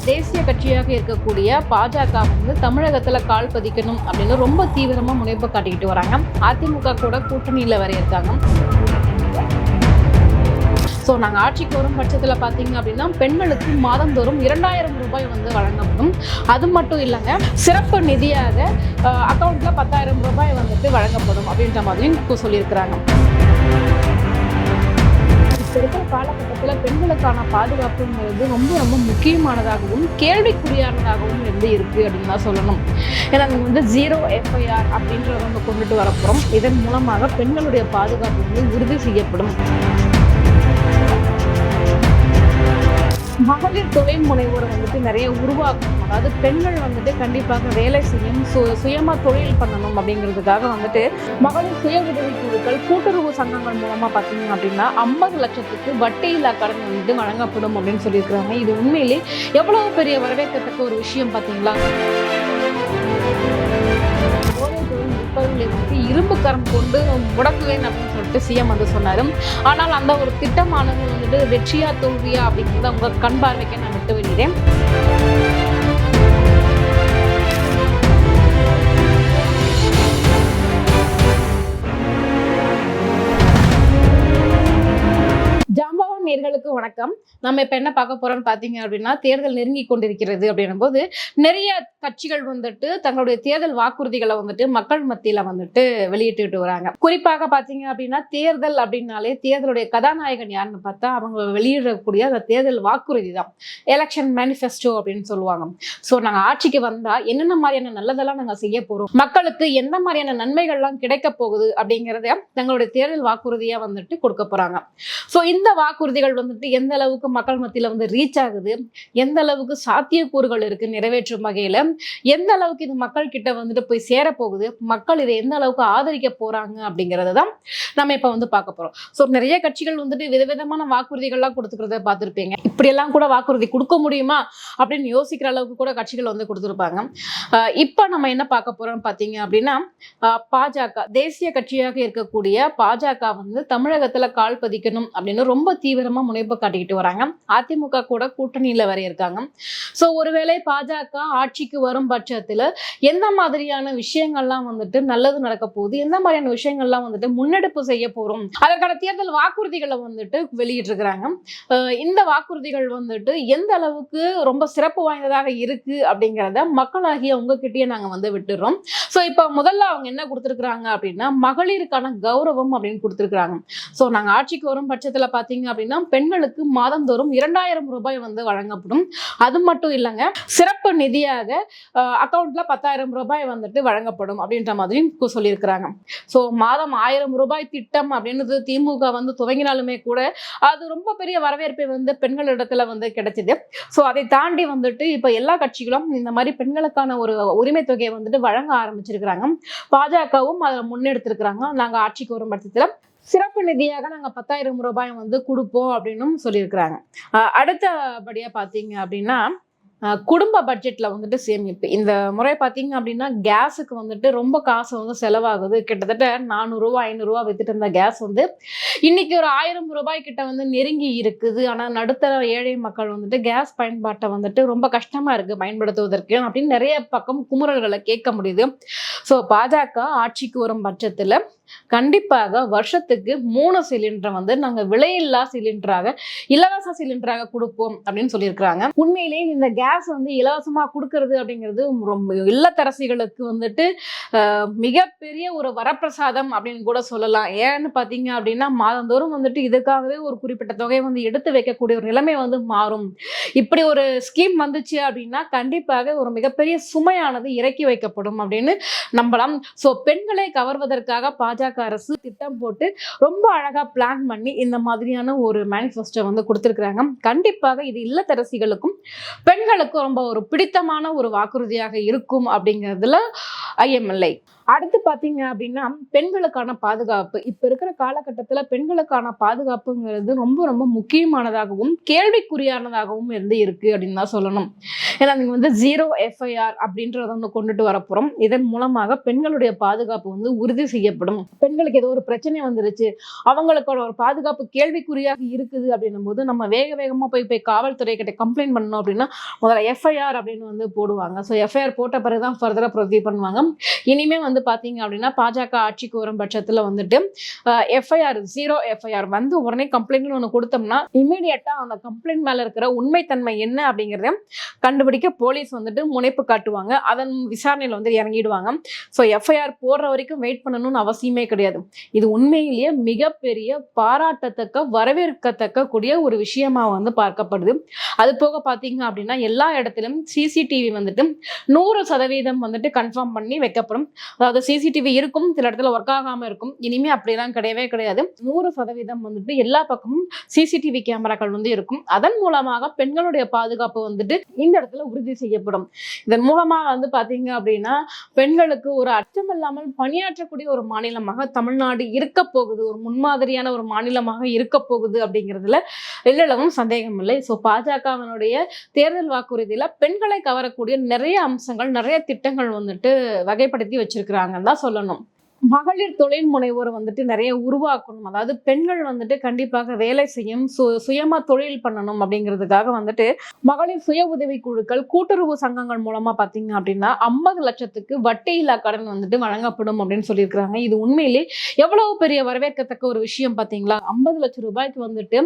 தேசிய கட்சியாக இருக்கக்கூடிய பாஜக வந்து தமிழகத்துல கால் பதிக்கணும் அப்படின்னு ரொம்ப தீவிரமா முனைப்பு காட்டிக்கிட்டு வராங்க. அதிமுக கூட கூட்டணியில வர இருக்காங்க. ஸோ நாங்கள் ஆட்சிக்கு வரும் பட்சத்தில் பார்த்தீங்க அப்படின்னா பெண்களுக்கு மாதந்தோறும் 2000 ரூபாய் வந்து வழங்கப்படும். அது மட்டும் இல்லைங்க, சிறப்பு நிதியாக அக்கௌண்ட்ல 10,000 ரூபாய் வந்துட்டு வழங்கப்படும் அப்படின்ற மாதிரியும் சொல்லியிருக்கிறாங்க. இப்போ இருக்கிற காலகட்டத்தில் பெண்களுக்கான பாதுகாப்புங்கிறது ரொம்ப ரொம்ப முக்கியமானதாகவும் கேள்விக்குறியானதாகவும் இருக்கு அப்படின்னு தான் சொல்லணும். ஏன்னா வந்து 0 FIR அப்படின்றத வந்து கொண்டுட்டு வரப்போகிறோம். இதன் மூலமாக பெண்களுடைய பாதுகாப்பு வந்து உறுதி செய்யப்படும். மகளிர் தொழில் முனைவோரை வந்துட்டு நிறைய உருவாக்கணும். அதாவது பெண்கள் வந்துட்டு கண்டிப்பாக வேலை செய்யும், சுயமா தொழில் பண்ணணும் அப்படிங்கிறதுக்காக வந்துட்டு மகளிர் சுய உதவி குழுக்கள், கூட்டுறவு சங்கங்கள் மூலமா பார்த்தீங்க அப்படின்னா 50 லட்சத்துக்கு வட்டியில்லா கடன் வந்துட்டு வழங்கப்படும் அப்படின்னு சொல்லியிருக்கிறாங்க. இது உண்மையிலே எவ்வளவு பெரிய வரவேற்கத்தக்க ஒரு விஷயம் பார்த்தீங்களா? இரும்பு கரம் கொண்டு முடக்குவேன் அப்படின்னு சொல்லிட்டு சிஎம் வந்து சொன்னாரு. ஆனால் அந்த ஒரு திட்டமானது வந்துட்டு வெற்றியா தோல்வியா அப்படிங்கிறத உங்க கண் பார்வைக்கு நான் விட்டு வெளியிடேன். ஜாம்பவான் நேயர்களுக்கு வணக்கம். நம்ம இப்ப என்ன பார்க்க போறோம்னு பாத்தீங்க அப்படின்னா, தேர்தல் நெருங்கி கொண்டிருக்கிறது அப்படின்னும் போது நிறைய கட்சிகள் வந்துட்டு தங்களுடைய தேர்தல் வாக்குறுதிகளை வந்துட்டு மக்கள் மத்தியில வந்துட்டு வெளியிட்டு வராங்க. குறிப்பாக பாத்தீங்க அப்படின்னா தேர்தல் அப்படின்னாலே தேர்தலுடைய கதாநாயகன் யாருன்னு பார்த்தா அவங்க வெளியிடக்கூடிய அந்த தேர்தல் வாக்குறுதி தான் எலெக்ஷன் மேனிஃபெஸ்டோ அப்படின்னு சொல்லுவாங்க. ஸோ நாங்க ஆட்சிக்கு வந்தா என்னென்ன மாதிரியான நல்லதெல்லாம் நாங்க செய்ய போறோம், மக்களுக்கு எந்த மாதிரியான நன்மைகள்லாம் கிடைக்க போகுது அப்படிங்கிறத தங்களுடைய தேர்தல் வாக்குறுதியா வந்துட்டு கொடுக்க போறாங்க. ஸோ இந்த வாக்குறுதிகள் வந்துட்டு எந்த அளவுக்கு மக்கள் மத்தியில வந்து ரீச் ஆகுது, எந்த அளவுக்கு சாத்தியக்கூறுகள் இருக்கு நிறைவேற்றும் வகையில, எந்த அளவுக்கு இது மக்கள் கிட்ட வந்துட்டு போய் சேரப்போகுது, மக்கள் இதை எந்த அளவுக்கு ஆதரிக்க போறாங்க அப்படிங்கறத தான் நம்ம இப்ப வந்து பார்க்க போறோம். ஸோ நிறைய கட்சிகள் வந்துட்டு விதவிதமான வாக்குறுதிகள்லாம் கொடுத்துக்கிறத பார்த்துருப்பீங்க. இப்படியெல்லாம் கூட வாக்குறுதி கொடுக்க முடியுமா அப்படின்னு யோசிக்கிற அளவுக்கு கூட கட்சிகள் வந்து கொடுத்துருப்பாங்க. இப்ப நம்ம என்ன பார்க்க போறோம் பாத்தீங்க அப்படின்னா, பாஜக தேசிய கட்சியாக இருக்கக்கூடிய பாஜக வந்து தமிழகத்துல கால் பதிக்கணும் அப்படின்னு ரொம்ப தீவிரமா முனைப்பு காட்டிக்கிட்டு வராங்க. அதிமுக கூட கூட்டணியில வர இருக்காங்க. சோ ஒருவேளை பாஜக ஆட்சிக்கு வரும் பட்சத்துல எந்த மாதிரியான விஷயங்கள்லாம் வந்துட்டு நல்லது நடக்க போகுது, எந்த மாதிரியான விஷயங்கள்லாம் வந்துட்டு முன்னெடுப்பு செய்ய போறோம், அதற்கான தேர்தல் வாக்குறுதிகளை வந்துட்டு வெளியிட்டு இருக்கிறாங்க. இந்த வாக்குறுதிகள் வந்துட்டு எந்த அளவுக்கு ரொம்ப சிறப்பு வாய்ந்ததாக இருக்கு அப்படிங்கிறத மக்களாகிய உங்ககிட்டயே நாங்க வந்து விட்டுறோம். சோ இப்ப முதல்ல அவங்க என்ன கொடுத்திருக்கிறாங்க அப்படின்னா மகளிருக்கான கௌரவம் அப்படின்னு கொடுத்திருக்கிறாங்க. சோ நாங்க ஆட்சிக்கு வரும் பட்சத்துல பாத்தீங்க அப்படின்னா பெண்களுக்கு மாதந்தோறும் 2000 ரூபாய் வந்து வழங்கப்படும். அது மட்டும் இல்லைங்க, சிறப்பு நிதியாக அக்கௌண்ட்ல 10,000 ரூபாய் வந்துட்டு வழங்கப்படும் அப்படின்ற மாதிரி சொல்லியிருக்கிறாங்க. ஸோ மாதம் 1000 ரூபாய் திட்டம் அப்படின்றது திமுக வந்து துவங்கினாலுமே கூட அது ரொம்ப பெரிய வரவேற்பை வந்து பெண்களிடத்துல வந்து கிடைச்சது. ஸோ அதை தாண்டி வந்துட்டு இப்ப எல்லா கட்சிகளும் இந்த மாதிரி பெண்களுக்கான ஒரு உரிமை தொகையை வந்துட்டு வழங்க ஆரம்பிச்சிருக்கிறாங்க. பாஜகவும் அதை முன்னெடுத்திருக்கிறாங்க. நாங்க ஆட்சிக்கு வரும் பட்சத்துல சிறப்பு நிதியாக நாங்க 10,000 ரூபாய் வந்து கொடுப்போம் அப்படின்னு சொல்லியிருக்கிறாங்க. அடுத்தபடியா பாத்தீங்க அப்படின்னா குடும்ப பட்ஜெட்ல வந்துட்டு சேமிப்பு. இந்த முறை பாத்தீங்க அப்படின்னா கேஸுக்கு வந்துட்டு ரொம்ப காசு வந்து செலவாகுது. கிட்டத்தட்ட 400 ரூபாய் 500 ரூபாய் வித்துட்டு இருந்த கேஸ் வந்து இன்னைக்கு ஒரு 1000 ரூபாய் கிட்ட வந்து நெருங்கி இருக்குது. ஆனா நடுத்தர ஏழை மக்கள் வந்துட்டு கேஸ் பயன்பாட்டை வந்துட்டு ரொம்ப கஷ்டமா இருக்கு பயன்படுத்துவதற்கு அப்படின்னு நிறைய பக்கம் குமுறல்களை கேட்க முடியுது. ஸோ பாஜக ஆட்சிக்கு வரும் பட்சத்துல கண்டிப்பாக வருஷத்துக்கு 3 சிலிண்டர் வந்து நாங்க விலையில்லா சிலிண்டராக இலவச சிலிண்டராக கொடுப்போம் அப்படின்னு சொல்லியிருக்கிறாங்க. உண்மையிலேயே இந்த கேஸ் வந்து இலவசமா கொடுக்கறது அப்படிங்கிறது ரொம்ப இல்லத்தரசிகளுக்கு வந்துட்டு மிகப்பெரிய ஒரு வரப்பிரசாதம் அப்படின்னு கூட சொல்லலாம். ஏன்னு பாத்தீங்க அப்படின்னா மாதந்தோறும் வந்துட்டு இதுக்காகவே ஒரு குறிப்பிட்ட தொகை வந்து எடுத்து வைக்கக்கூடிய ஒரு நிலைமை வந்து மாறும். இப்படி ஒரு ஸ்கீம் வந்துச்சு அப்படின்னா கண்டிப்பாக ஒரு மிகப்பெரிய சுமையானது இறக்கி வைக்கப்படும் அப்படின்னு நம்பலாம். ஸோ பெண்களை கவர்வதற்காக பாஜக அரசு திட்டம் போட்டு ரொம்ப அழகா பிளான் பண்ணி இந்த மாதிரியான ஒரு மேனிஃபெஸ்டோ வந்து கொடுத்திருக்கிறாங்க. கண்டிப்பாக இது இல்லத்தரசிகளுக்கும் பெண்களுக்கும் ரொம்ப ஒரு பிடித்தமான ஒரு வாக்குறுதியாக இருக்கும் அப்படிங்கிறதுல ஐயமில்லை. அடுத்து பாத்தீங்க அப்படின்னா பெண்களுக்கான பாதுகாப்பு. இப்ப இருக்கிற காலகட்டத்துல பெண்களுக்கான பாதுகாப்புங்கிறது ரொம்ப ரொம்ப முக்கியமானதாகவும் கேள்விக்குறியானதாகவும் இருக்கு அப்படின்னு தான் சொல்லணும். ஏன்னா நீங்க வந்து 0 FIR அப்படின்றத வந்து கொண்டுட்டு வரப்போறோம். இதன் மூலமாக பெண்களுடைய பாதுகாப்பு வந்து உறுதி செய்யப்படும். பெண்களுக்கு ஏதோ ஒரு பிரச்சனை வந்துருச்சு, அவங்களுக்கான ஒரு பாதுகாப்பு கேள்விக்குறியாக இருக்குது அப்படின்னும் போது நம்ம வேக வேகமா போய் காவல்துறை கிட்ட கம்ப்ளைண்ட் பண்ணணும் அப்படின்னா முதல்ல FIR அப்படின்னு வந்து போடுவாங்க. ஸோ FIR போட்ட பிறகுதான் ஃபர்தரா ப்ரொசீட் பண்ணுவாங்க. இனிமே வந்து பாத்தீங்க அப்படின்னா பாஜக ஆட்சிக்கு வரும் பட்சத்துல வந்துட்டு FIR 0 FIR வந்து உடனே கம்ப்ளைண்ட் ஒண்ணு கொடுத்தோம்னா இமீடியட்டா அந்த கம்ப்ளைண்ட் மேல இருக்கிற உண்மைத்தன்மை என்ன அப்படிங்கறத கண்டுபிடிக்க போலீஸ் வந்துட்டு முனைப்பு காட்டுவாங்க. அதன் விசாரணையில வந்து இறங்கிடுவாங்க. ஸோ FIR போடுற வரைக்கும் வெயிட் பண்ணணும்னு அவசியமே கிடையாது. இது உண்மையிலேயே மிகப்பெரிய பாராட்டத்தக்க வரவேற்கத்தக்க கூடிய ஒரு விஷயமா வந்து பார்க்கப்படுது. அது போக பாத்தீங்க அப்படின்னா எல்லா இடத்திலும் சிசிடிவி வந்துட்டு 100% வந்துட்டு கன்ஃபார்ம் பண்ணி வைக்கப்படும். அதாவது சிசிடிவி இருக்கும், சில இடத்துல ஒர்க் ஆகாம இருக்கும். இனிமே அப்படிலாம் கிடையவே கிடையாது. 100% வந்துட்டு எல்லா பக்கமும் சிசிடிவி கேமராக்கள் வந்து இருக்கும். அதன் மூலமாக பெண்களுடைய பாதுகாப்பு வந்துட்டு இந்த இடத்துல உறுதி செய்யப்படும். இதன் மூலமா வந்து பாத்தீங்க அப்படின்னா பெண்களுக்கு ஒரு அச்சம் இல்லாமல் பணியாற்றக்கூடிய ஒரு மாநிலமாக தமிழ்நாடு இருக்க போகுது, ஒரு முன்மாதிரியான ஒரு மாநிலமாக இருக்க போகுது அப்படிங்கிறதுல எல்லளவும் சந்தேகம் இல்லை. ஸோ பாஜகவினுடைய தேர்தல் வாக்குறுதியில பெண்களை கவரக்கூடிய நிறைய அம்சங்கள், நிறைய திட்டங்கள் வந்துட்டு வகைப்படுத்தி வச்சிருக்கிறாங்கன்னு தான் சொல்லணும். மகளிர் தொழில் முனைவோர் வந்துட்டு நிறைய உருவாக்கணும். அதாவது பெண்கள் வந்துட்டு கண்டிப்பாக வேலை செய்யும், சுயமா தொழில் பண்ணணும் அப்படிங்கிறதுக்காக வந்துட்டு மகளிர் சுய உதவி குழுக்கள், கூட்டுறவு சங்கங்கள் மூலமா பாத்தீங்க அப்படின்னா 50 லட்சத்துக்கு வட்டி இல்லா கடன் வந்துட்டு வழங்கப்படும் அப்படின்னு சொல்லியிருக்கிறாங்க. இது உண்மையிலே எவ்வளவு பெரிய வரவேற்கத்தக்க ஒரு விஷயம் பாத்தீங்களா? 50 லட்சம் ரூபாய்க்கு வந்துட்டு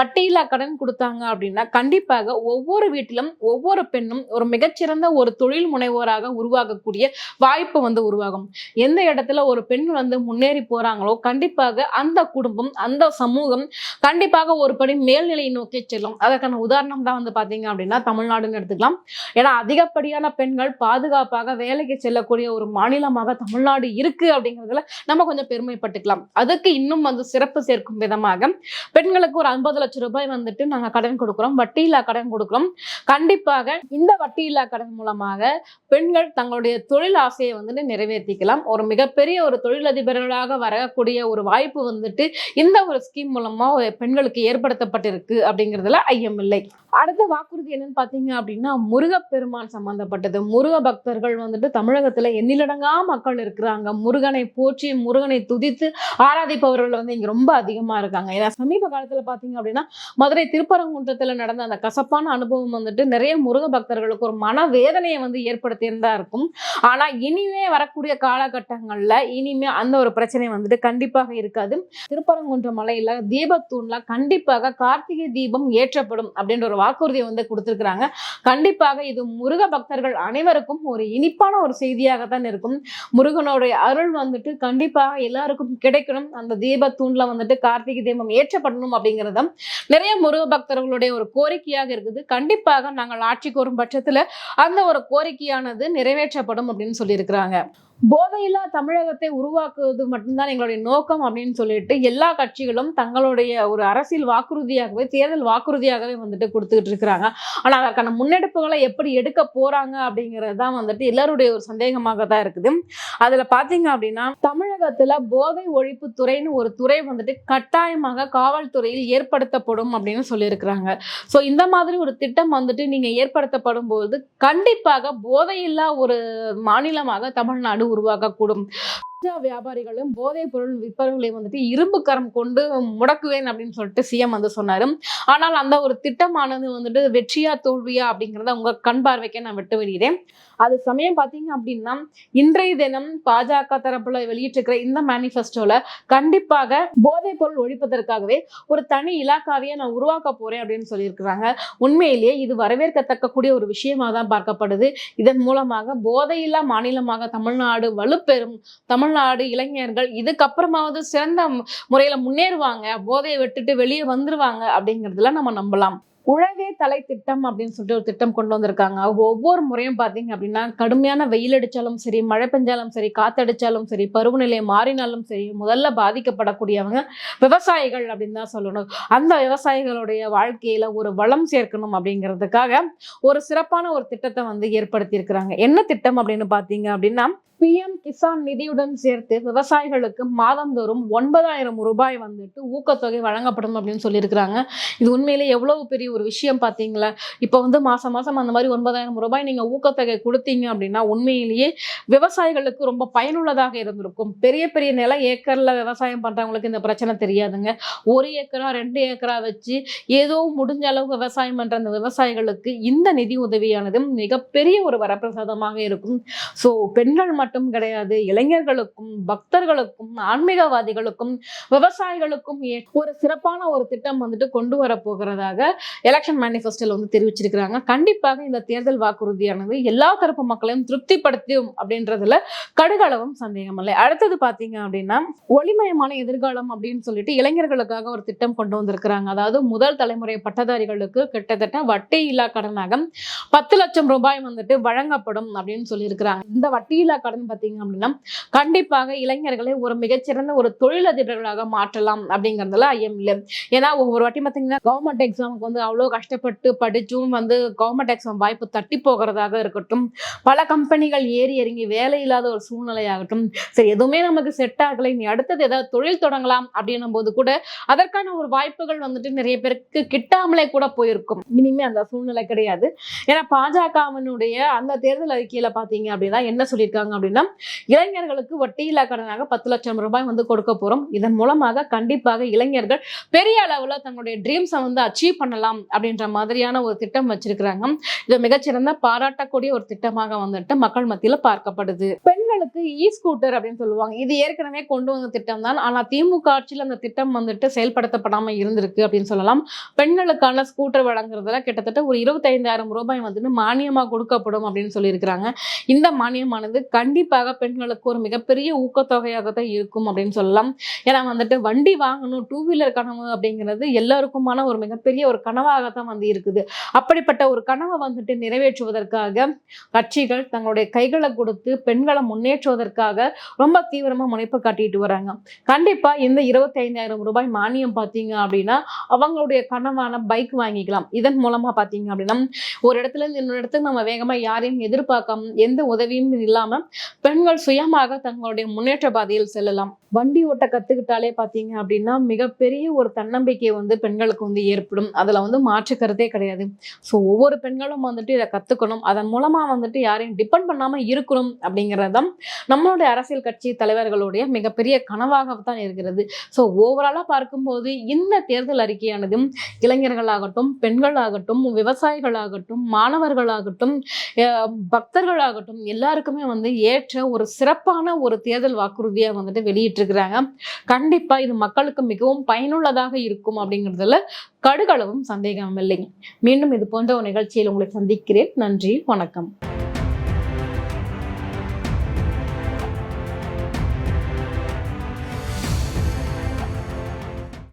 வட்டி இல்லா கடன் கொடுத்தாங்க அப்படின்னா கண்டிப்பாக ஒவ்வொரு வீட்டிலும் ஒவ்வொரு பெண்ணும் ஒரு மிகச்சிறந்த ஒரு தொழில் முனைவோராக உருவாகக்கூடிய வாய்ப்பு வந்து உருவாகும். எந்த இடத்துல ஒரு பெண் வந்து முன்னேறி போறாங்களோ கண்டிப்பாக அந்த குடும்பம், அந்த சமூகம் கண்டிப்பாக ஒரு படி மேல்நிலை நோக்கி செல்லும். அதற்கான உதாரணம் தான் வந்து பாத்தீங்க அப்படின்னா தமிழ்நாடுன்னு எடுத்துக்கலாம். ஏன்னா அதிகப்படியான பெண்கள் பாதுகாப்பாக வேலைக்கு செல்லக்கூடிய ஒரு மாநிலமாக தமிழ்நாடு இருக்கு அப்படிங்கிறதுல நம்ம கொஞ்சம் பெருமைப்பட்டுக்கலாம். அதுக்கு இன்னும் வந்து சிறப்பு சேர்க்கும் விதமாக பெண்களுக்கு ஒரு 50 லட்சம் ரூபாய் வந்துட்டு நாங்க கடன் கொடுக்கிறோம், வட்டி இல்லா கடன் கொடுக்கிறோம். கண்டிப்பாக இந்த வட்டி இல்லா கடன் மூலமாக பெண்கள் தங்களுடைய தொழில் ஆசையை வந்துட்டு நிறைவேற்றிக்கலாம். ஒரு மிகப்பெரிய ஒரு தொழிலதிபர்களாக வரக்கூடிய ஒரு வாய்ப்பு வந்துட்டு இந்த ஒரு ஸ்கீம் மூலமா பெண்களுக்கு ஏற்படுத்தப்பட்டிருக்கு அப்படிங்கிறதுல ஐயம் இல்லை. அடுத்த வாக்குறுதி என்னன்னு பாத்தீங்க அப்படின்னா முருகப்பெருமான் சம்பந்தப்பட்டது. முருக பக்தர்கள் வந்துட்டு தமிழகத்துல எண்ணிலடங்கா மக்கள் இருக்கிறாங்க. முருகனை போற்றி முருகனை துதித்து ஆராதிப்பவர்கள் வந்து இங்க ரொம்ப அதிகமா இருக்காங்க. ஏன்னா சமீப காலத்துல பாத்தீங்க அப்படின்னா மதுரை திருப்பரங்குன்றத்துல நடந்த அந்த கசப்பான அனுபவம் வந்துட்டு நிறைய முருக பக்தர்களுக்கு ஒரு மனவேதனையை வந்து ஏற்படுத்தியிருந்தா இருக்கும். ஆனா இனிமே வரக்கூடிய காலகட்டங்கள்ல இனிமே அந்த ஒரு பிரச்சனை வந்துட்டு கண்டிப்பாக இருக்காது. திருப்பரங்குன்ற மலையில தீபத்தூண்ல கண்டிப்பாக கார்த்திகை தீபம் ஏற்றப்படும் அப்படின்ற ஒரு வாக்குறுதியை வந்து கொடுத்திருக்கிறாங்க. கண்டிப்பாக இது முருக பக்தர்கள் அனைவருக்கும் ஒரு இனிப்பான ஒரு செய்தியாகத்தான் இருக்கும். முருகனுடைய அருள் வந்துட்டு கண்டிப்பாக எல்லாருக்கும் கிடைக்கணும். அந்த தீபத்தூண்ல வந்துட்டு கார்த்திகை தீபம் ஏற்றப்படணும் அப்படிங்கிறது நிறைய முருக பக்தர்களுடைய ஒரு கோரிக்கையாக இருக்குது. கண்டிப்பாக நாங்கள் ஆட்சிக்கு வரும் பட்சத்துல அந்த ஒரு கோரிக்கையானது நிறைவேற்றப்படும் அப்படின்னு சொல்லியிருக்கிறாங்க. போதையில்லா தமிழகத்தை உருவாக்குவது மட்டும்தான் எங்களுடைய நோக்கம் அப்படின்னு சொல்லிட்டு எல்லா கட்சிகளும் தங்களுடைய ஒரு அரசியல் வாக்குறுதியாகவே, தேர்தல் வாக்குறுதியாகவே வந்துட்டு கொடுத்துக்கிட்டு இருக்கிறாங்க. ஆனா அதற்கான முன்னெடுப்புகளை எப்படி எடுக்க போறாங்க அப்படிங்கிறது தான் வந்துட்டு எல்லாருடைய ஒரு சந்தேகமாக தான் இருக்குது. அதுல பாத்தீங்க அப்படின்னா தமிழகத்துல போதை ஒழிப்பு துறைன்னு ஒரு துறை வந்துட்டு கட்டாயமாக காவல்துறையில் ஏற்படுத்தப்படும் அப்படின்னு சொல்லியிருக்கிறாங்க. ஸோ இந்த மாதிரி ஒரு திட்டம் வந்துட்டு நீங்க ஏற்படுத்தப்படும் போது கண்டிப்பாக போதையில்லா ஒரு மாநிலமாக தமிழ்நாடு உருவாக்கக்கூடும். வியாபாரிகளும் போதைப் பொருள் விற்பவர்களை வந்துட்டு இரும்பு கரம் கொண்டு முடக்குவேன் அப்படின்னு சொல்லிட்டு சிஎம் வந்து சொன்னாரு. ஆனால் அந்த ஒரு திட்டமானது வந்துட்டு வெற்றியா தோல்வியா அப்படிங்கிறத உங்க கண் பார்வைக்கே நான் விட்டு விடுகிறேன். அது சமயம் பாத்தீங்க அப்படின்னா இன்றைய தினம் பாஜக தரப்புல வெளியிட்டிருக்கிற இந்த மேனிஃபெஸ்டோல கண்டிப்பாக போதைப் பொருள் ஒழிப்பதற்காகவே ஒரு தனி இலாக்காவையே நான் உருவாக்க போறேன் அப்படின்னு சொல்லியிருக்கிறாங்க. உண்மையிலேயே இது வரவேற்கத்தக்க கூடிய ஒரு விஷயமா தான் பார்க்கப்படுது. இதன் மூலமாக போதையில்லா மாநிலமாக தமிழ்நாடு வலுப்பெறும். தமிழ்நாடு இளைஞர்கள் இதுக்கப்புறமாவது சிறந்த முறையில முன்னேறுவாங்க, போதையை விட்டுட்டு வெளியே வந்துருவாங்க அப்படிங்கிறதுல நம்ம நம்பலாம். உழவே தலை திட்டம் அப்படின்னு சொல்லிட்டு ஒரு திட்டம் கொண்டு வந்திருக்காங்க. ஒவ்வொரு முறையும் பாத்தீங்க அப்படின்னா கடுமையான வெயில் அடிச்சாலும் சரி, மழை பெஞ்சாலும் சரி, காத்தடிச்சாலும் சரி, பருவநிலை மாறினாலும் சரி, முதல்ல பாதிக்கப்படக்கூடியவங்க விவசாயிகள் அப்படின்னு தான் சொல்லணும். அந்த விவசாயிகளுடைய வாழ்க்கையில ஒரு வளம் சேர்க்கணும் அப்படிங்கிறதுக்காக ஒரு சிறப்பான ஒரு திட்டத்தை வந்து ஏற்படுத்தி இருக்கிறாங்க. என்ன திட்டம் அப்படின்னு பாத்தீங்க அப்படின்னா PM கிசான் நிதியுடன் சேர்த்து விவசாயிகளுக்கு மாதந்தோறும் 9,000 ரூபாய் வந்துட்டு ஊக்கத்தொகை வழங்கப்படும் அப்படின்னு சொல்லியிருக்கிறாங்க. இது உண்மையிலே எவ்வளவு பெரிய ஒரு விஷயம் பார்த்தீங்களா? இப்போ வந்து மாசம் மாசம் அந்த மாதிரி 9,000 ரூபாய் நீங்க ஊக்கத்தொகை கொடுத்தீங்க அப்படின்னா உண்மையிலேயே விவசாயிகளுக்கு ரொம்ப பயனுள்ளதாக இருந்திருக்கும். பெரிய பெரிய நில ஏக்கர்ல விவசாயம் பண்றவங்களுக்கு இந்த பிரச்சனை தெரியாதுங்க. 1 ஏக்கரா 2 ஏக்கரா வச்சு ஏதோ முடிஞ்ச அளவு விவசாயம் பண்ற அந்த விவசாயிகளுக்கு இந்த நிதி உதவியானது மிகப்பெரிய ஒரு வரப்பிரசாதமாக இருக்கும். ஸோ பெண்கள் மட்டும் கிடையாது, இளைஞர்களுக்கும், பக்தர்களுக்கும், ஆன்மீகவாதிகளுக்கும், விவசாயிகளுக்கும் ஒரு சிறப்பான ஒரு திட்டம் வந்துட்டு கொண்டு வர போகிறதாக எலெக்ஷன் மேனிஃபெஸ்டோல வந்து தெரிவிச்சிருக்கிறாங்க. கண்டிப்பாக இந்த தேர்தல் வாக்குறுதியானது எல்லா தரப்பு மக்களையும் திருப்திப்படுத்தும் அப்படின்றதுல கடுகளவும் சந்தேகம் இல்லை. அடுத்தது பாத்தீங்க அப்படின்னா ஒளிமயமான எதிர்காலம் அப்படின்னு சொல்லிட்டு இளைஞர்களுக்காக ஒரு திட்டம் கொண்டு வந்திருக்கிறாங்க. அதாவது முதல் தலைமுறை பட்டதாரிகளுக்கு கிட்டத்தட்ட வட்டி இல்லா கடனாக 10 லட்சம் ரூபாய் வந்துட்டு வழங்கப்படும் அப்படின்னு சொல்லியிருக்கிறாங்க. இந்த வட்டியில்லா கடன் பார்த்தீங்க அப்படின்னா கண்டிப்பாக இளைஞர்களை ஒரு மிகச்சிறந்த ஒரு தொழிலதிபர்களாக மாற்றலாம் அப்படிங்கிறதுல ஐயம் இல்லை. ஏன்னா ஒவ்வொரு வாட்டி பார்த்தீங்கன்னா கவர்மெண்ட் எக்ஸாமுக்கு வந்து அவ்வளோ கஷ்டப்பட்டு படிச்சும் வந்து கவர்மெண்ட் எக்ஸாம் வாய்ப்பு தட்டி போகிறதாக இருக்கட்டும், பல கம்பெனிகள் ஏறி இறங்கி வேலை இல்லாத ஒரு சூழ்நிலையாகட்டும், சரி எதுவுமே நமக்கு செட் ஆகலை, நீ அடுத்தது ஏதாவது தொழில் தொடங்கலாம் அப்படின்னும் போது கூட அதற்கான ஒரு வாய்ப்புகள் வந்துட்டு நிறைய பேருக்கு கிட்டாமலே கூட போயிருக்கும். இனிமே அந்த சூழ்நிலை கிடையாது. ஏன்னா பாஜகவினுடைய அந்த தேர்தல் அறிக்கையில பாத்தீங்க அப்படின்னா என்ன சொல்லியிருக்காங்க அப்படின்னா இளைஞர்களுக்கு வட்டியில்லா கடனாக 10 லட்சம் ரூபாய் வந்து கொடுக்க போறோம். இதன் மூலமாக கண்டிப்பாக இளைஞர்கள் பெரிய அளவுல தங்களுடைய ட்ரீம்ஸை வந்து அச்சீவ் பண்ணலாம் அப்படின்ற மாதிரியான ஒரு திட்டம் வச்சிருக்கிறாங்க. இது மிகச்சிறந்த பாராட்டக்கூடிய ஒரு திட்டமாக வந்துட்டு மக்கள் மத்தியில பார்க்கப்படுது. பெண்களுக்கு ஸ்கூட்டர் அப்படின்னு சொல்லுவாங்க. இது ஏற்கனவே கொண்டு வந்த திட்டம் தான். ஆனா திமுக ஆட்சியில் அந்த திட்டம் வந்துட்டு செயல்படுத்தப்படாம இருந்திருக்கு அப்படின்னு சொல்லலாம். பெண்களுக்கான ஸ்கூட்டர் வழங்குறதுல கிட்டத்தட்ட ஒரு 25,000 ரூபாய் வந்துட்டு மானியமா கொடுக்கப்படும் அப்படின்னு சொல்லியிருக்கிறாங்க. இந்த மானியமானது கண்டிப்பாக பெண்களுக்கு ஒரு மிகப்பெரிய ஊக்கத்தொகையாக தான் இருக்கும் அப்படின்னு சொல்லலாம். ஏன்னா வந்துட்டு வண்டி வாங்கணும், 2 வீலர் கனவு அப்படிங்கிறது எல்லாருக்குமான ஒரு மிகப்பெரிய ஒரு கனவாகத்தான் வந்து இருக்குது. அப்படிப்பட்ட ஒரு கனவை வந்துட்டு நிறைவேற்றுவதற்காக கட்சிகள் தங்களுடைய கைகளை கொடுத்து பெண்களை முன்னேற்றுவதற்காக ரொம்ப தீவிரமா முனைப்பு காட்டிட்டு வராங்க. கண்டிப்பா இந்த 25,000 ரூபாய் மானியம் பார்த்தீங்க அப்படின்னா அவங்களுடைய கனவான பைக் வாங்கிக்கலாம். இதன் மூலமா பார்த்தீங்க அப்படின்னா ஒரு இடத்துல இருந்து இன்னொரு இடத்துக்கு நம்ம வேகமா யாரையும் எதிர்பார்க்காம எந்த உதவியும் இல்லாம பெண்கள் சுயமாக தங்களுடைய முன்னேற்ற பாதையில் செல்லலாம். வண்டி ஓட்ட கத்துக்கிட்டாலே பாத்தீங்க அப்படின்னா மிகப்பெரிய ஒரு தன்னம்பிக்கை வந்து பெண்களுக்கு வந்து ஏற்படும். அதுல வந்து மாற்று கருத்தே கிடையாது. ஸோ ஒவ்வொரு பெண்களும் வந்துட்டு இதை கத்துக்கணும். அதன் மூலமா வந்துட்டு யாரையும் டிபெண்ட் பண்ணாம இருக்கணும் அப்படிங்கிறதான் நம்மளுடைய அரசியல் கட்சி தலைவர்களுடைய மிகப்பெரிய கனவாகத்தான் இருக்கிறது. ஸோ ஓவராலா பார்க்கும்போது இந்த தேர்தல் அறிக்கையானது இளைஞர்களாகட்டும், பெண்களாகட்டும், விவசாயிகளாகட்டும், மாணவர்களாகட்டும், பக்தர்களாகட்டும் எல்லாருக்குமே வந்து ஏற்ற ஒரு சிறப்பான ஒரு தேர்தல் வாக்குறுதியா வந்துட்டு வெளியிட்டிருக்கிறாங்க. கண்டிப்பா இது மக்களுக்கு மிகவும் பயனுள்ளதாக இருக்கும் அப்படிங்கிறதுல கடுகளவும் சந்தேகம் இல்லை. மீண்டும் இது போன்ற ஒரு நிகழ்ச்சியில் உங்களை சந்திக்கிறேன். நன்றி, வணக்கம்.